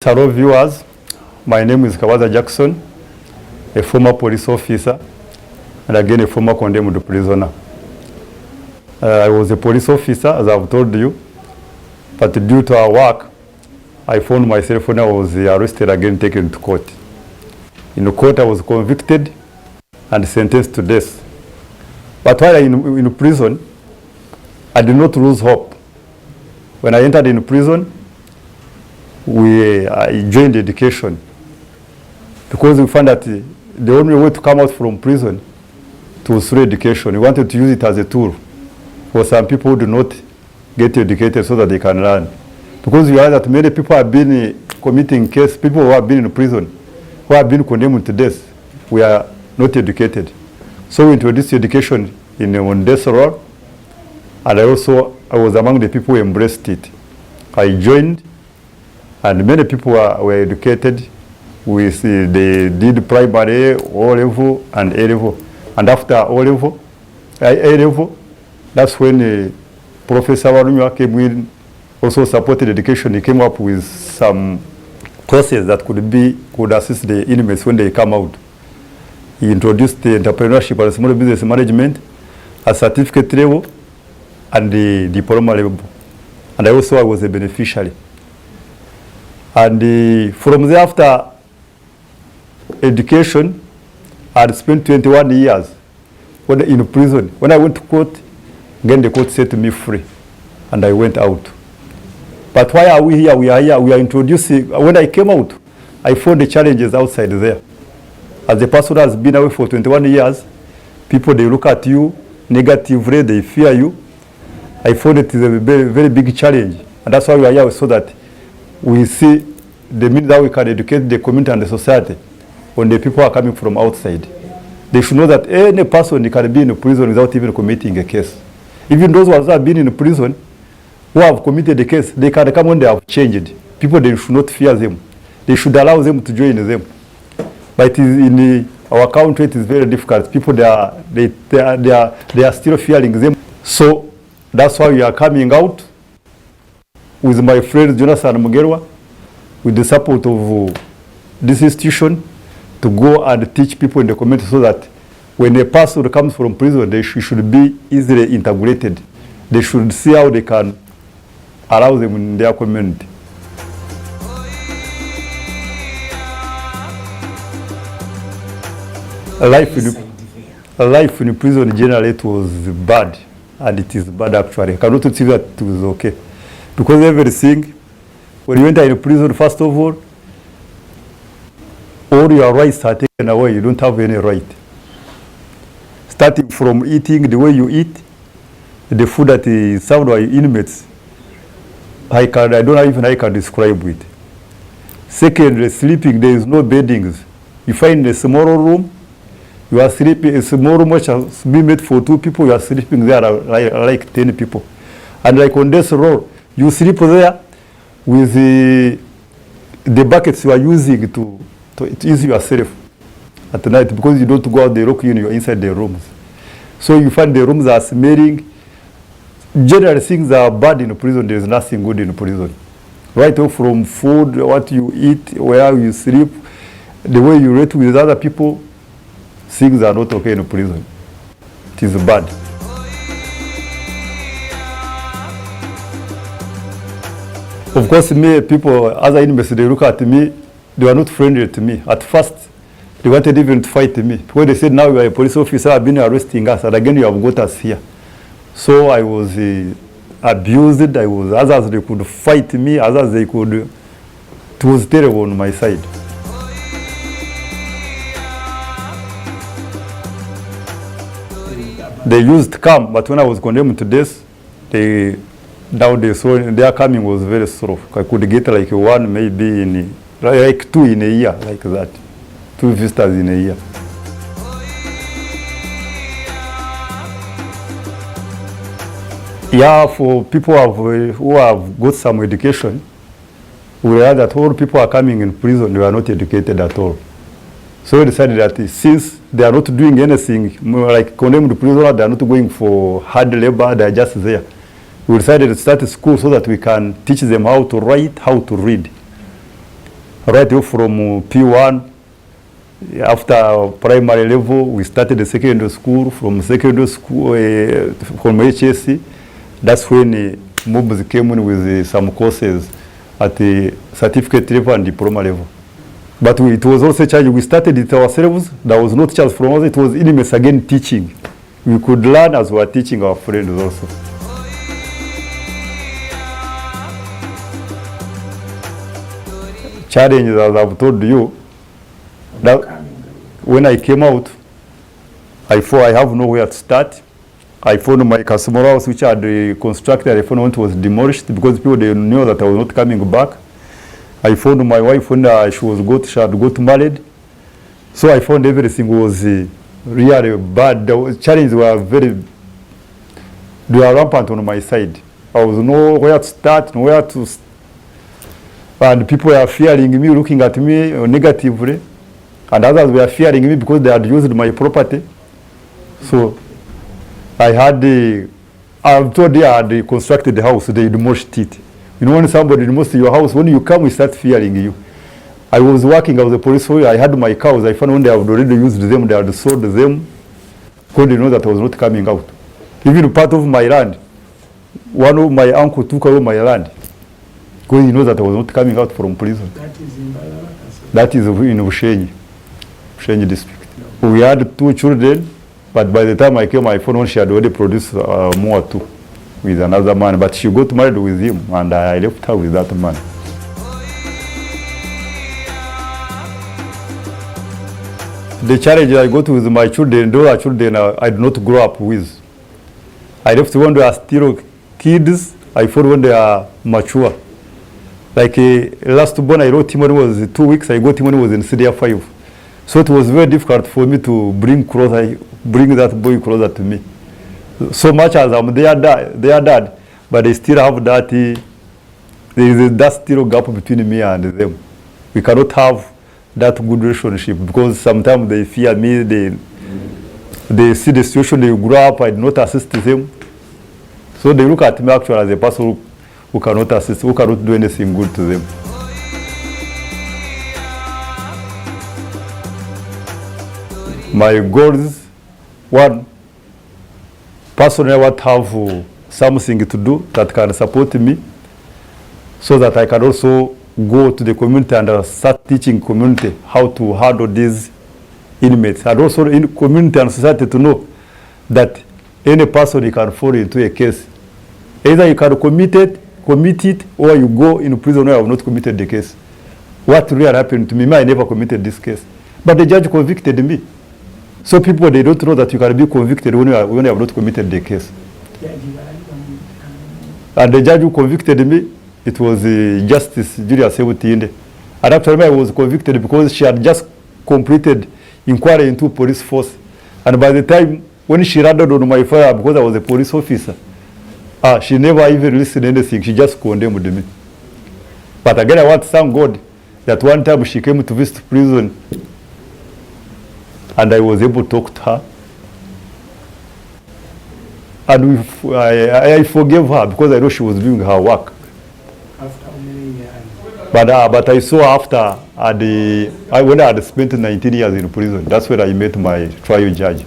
Hello viewers, my name is Kawaza Jackson, a former police officer and again a former condemned prisoner. I was a police officer, as I've told you, but due to our work, I found myself when I was arrested again taken to court. In court I was convicted and sentenced to death. But while in prison, I did not lose hope. When I entered in prison, I joined education because we found that the only way to come out from prison was through education. We wanted to use it as a tool for some people who do not get educated so that they can learn. Because we heard that many people have been committing cases, people who have been in prison, who have been condemned to death, we are not educated. So we introduced education on death row, and I was among the people who embraced it. I joined, and many people were educated. They did primary, O level, and A level. And after A level, that's when Professor Warunywa came in, also supported education. He came up with some courses that could assist the inmates when they come out. He introduced the entrepreneurship and small business management at certificate level and the diploma level. And I was a beneficiary. And from there, after education, I had spent 21 years in prison. When I went to court, again the court set me free, and I went out. But why are we here? We are here. We are introducing. When I came out, I found the challenges outside there. As a person who has been away for 21 years, people, they look at you negatively, they fear you. I found it is a very, very big challenge. And that's why we are here, so that we see the means that we can educate the community and the society when the people are coming from outside. They should know that any person can be in prison without even committing a case. Even those who have been in prison, who have committed a case, they can come when they have changed. People, they should not fear them. They should allow them to join them. But it is in our country, it is very difficult. People, they are still fearing them. So that's why we are coming out with my friend Jonas and Mugerwa, with the support of this institution, to go and teach people in the community so that when a person comes from prison, they should be easily integrated. They should see how they can allow them in their community. Life in prison generally, it was bad, and it is bad actually. I cannot say that it was okay. Because everything, when you enter in prison, first of all your rights are taken away. You don't have any right. Starting from eating the way you eat, the food that is served by inmates, I don't know even I can describe it. Secondly, sleeping, there is no beddings. You find a small room, you are sleeping, a small room which has been made for 2 people, you are sleeping there like 10 people. And like on this row, you sleep there with the buckets you are using to ease yourself at night, because you don't go out, they lock you in, you're inside the rooms. So you find the rooms are smelling. Generally, things are bad in prison. There is nothing good in prison. Right off from food, what you eat, where you sleep, the way you relate with other people, things are not okay in prison. It is bad. Of course, people, other inmates, they look at me, they were not friendly to me. At first, they wanted even to fight me. Because they said, now you are a police officer, I've been arresting us, and again you have got us here. So I was abused. Others, they could fight me, others, they could. It was terrible on my side. They used calm, but when I was condemned to death, their coming was very slow. I could get like 1, maybe like 2 in a year, like that. 2 visitors in a year. Yeah, for people who have got some education, we heard that all people are coming in prison, they are not educated at all. So we decided that since they are not doing anything, like condemned prisoners, they are not going for hard labor, they are just there. We decided to start a school so that we can teach them how to write, how to read. right from P1. After primary level, we started the secondary school. From secondary school, from HSC, that's when MOBs came in with some courses at the certificate level and diploma level. But it was also challenging. We started it ourselves. There was no teachers from us. It was inmates again teaching. We could learn as we were teaching our friends also. Challenges, as I've told you, that when I came out, I thought I have nowhere to start. I found my customer house, which I had constructed. I found it was demolished because people they knew that I was not coming back. I found my wife when she had got married. So I found everything was really bad. The challenges were they were rampant on my side. I was nowhere to start, nowhere to. And people were fearing me, looking at me negatively. And others were fearing me because they had used my property. So I'm told they had constructed the house, they demolished it. You know, when somebody demolishes your house, when you come, we start fearing you. I was working, I was a police officer, I had my cows. I found when they had already used them, they had sold them, because they know that I was not coming out. Even part of my land, one of my uncle took away my land, because he knows that I was not coming out from prison. That is in Balavaka? That is in Bushenyi district. No. We had 2 children, but by the time I came, I found when she had already produced more too, with another man. But she got married with him, and I left her with that man. The challenge I got with my children, those are children I did not grow up with. I left when they are still kids, I found when they are mature. Like last born, I wrote him when he was 2 weeks, I got him when he was in Syria 5. So it was very difficult for me to bring that boy closer to me. So much as I'm their dad, but they still have that, there is that still gap between me and them. We cannot have that good relationship because sometimes they fear me, they see the situation, they grow up, I do not assist them. So they look at me actually as a person who cannot assist, who cannot do anything good to them. My goals, one, personally I want to have something to do that can support me so that I can also go to the community and start teaching community how to handle these inmates. And also in community and society to know that any person can fall into a case. Either you can commit it or you go in prison where I have not committed the case. What really happened to me, I never committed this case. But the judge convicted me. So people, they don't know that you can be convicted when you have not committed the case. And the judge who convicted me, it was Justice Julia Sebutinde. And after I was convicted because she had just completed inquiry into police force. And by the time, when she landed on my file because I was a police officer, she never even listened to anything. She just condemned me. But again, I want to thank God that one time she came to visit prison and I was able to talk to her. And I forgave her because I know she was doing her work. After many years. But I saw after when I had spent 19 years in prison, that's when I met my trial judge.